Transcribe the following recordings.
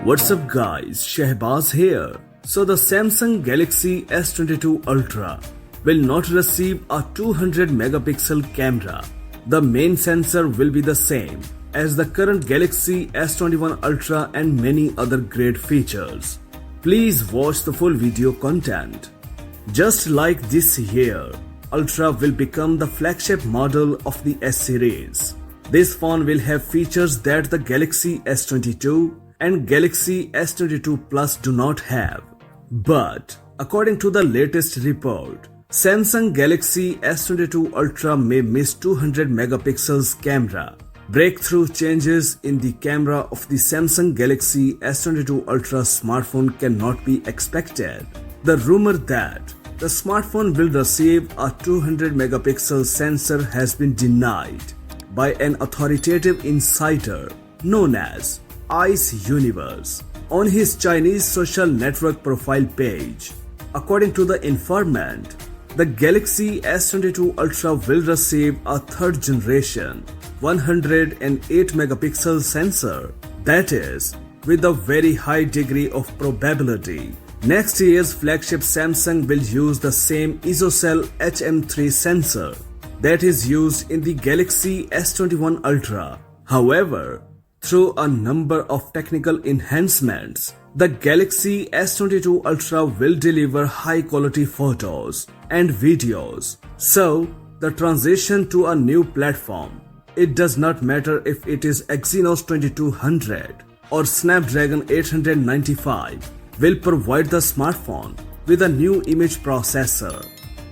What's up guys, Shehbaz here. So the Samsung Galaxy S22 Ultra will not receive a 200 megapixel camera. The main sensor will be the same as the current Galaxy S21 Ultra and many other great features. Please watch the full video content. Just like this year, Ultra will become the flagship model of the S series. This phone will have features that the Galaxy S22 and Galaxy S22 Plus do not have. But according to the latest report, Samsung Galaxy S22 Ultra may miss 200 megapixels camera. Breakthrough changes in the camera of the Samsung Galaxy S22 Ultra smartphone cannot be expected. The rumor that the smartphone will receive a 200 megapixel sensor has been denied by an authoritative insider known as Ice Universe on his Chinese social network profile page. According to the informant, the Galaxy S22 Ultra will receive a third generation 108 megapixel sensor, that is, with a very high degree of probability. Next year's flagship Samsung will use the same ISOCELL HM3 sensor that is used in the Galaxy S21 Ultra. However, through a number of technical enhancements, the Galaxy S22 Ultra will deliver high-quality photos and videos. So, the transition to a new platform, it does not matter if it is Exynos 2200 or Snapdragon 895, will provide the smartphone with a new image processor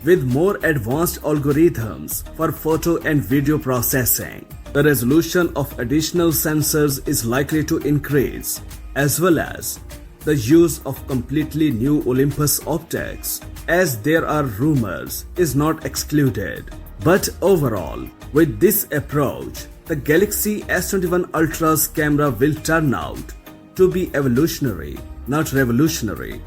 with more advanced algorithms for photo and video processing. The resolution of additional sensors is likely to increase, as well as the use of completely new Olympus optics, as there are rumors, is not excluded. But overall, with this approach, the Galaxy S21 Ultra's camera will turn out to be evolutionary, not revolutionary.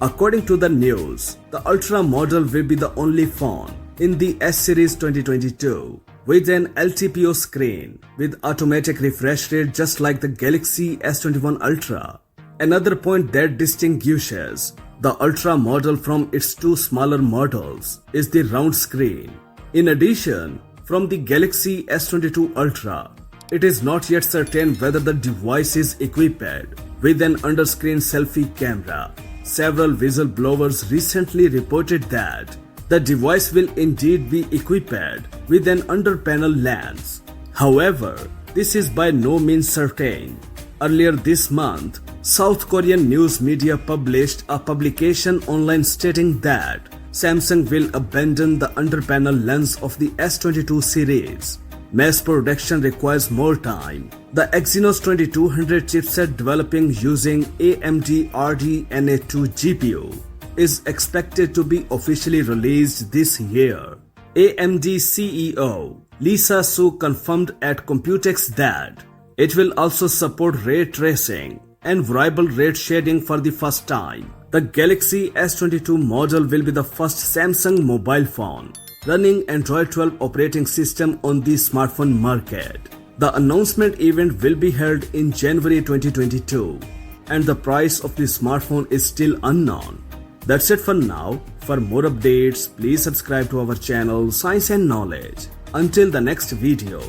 According to the news, the Ultra model will be the only phone in the S series 2022 with an LTPO screen with automatic refresh rate just like the Galaxy S21 Ultra. Another point that distinguishes the Ultra model from its two smaller models is the round screen. In addition, from the Galaxy S22 Ultra, it is not yet certain whether the device is equipped with an under-screen selfie camera. Several whistleblowers recently reported that the device will indeed be equipped with an under-panel lens. However, this is by no means certain. Earlier this month, South Korean news media published a publication online stating that Samsung will abandon the under-panel lens of the S22 series. Mass production requires more time. The Exynos 2200 chipset developing using AMD RDNA2 GPU is expected to be officially released this year. AMD CEO Lisa Su confirmed at Computex that it will also support ray tracing and variable rate shading for the first time. The Galaxy S22 model will be the first Samsung mobile phone running Android 12 operating system on the smartphone market. The announcement event will be held in January 2022 and the price of the smartphone is still unknown. That's it for now. For more updates, please subscribe to our channel Science and Knowledge. Until the next video,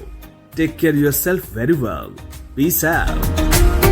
take care of yourself very well. Peace out.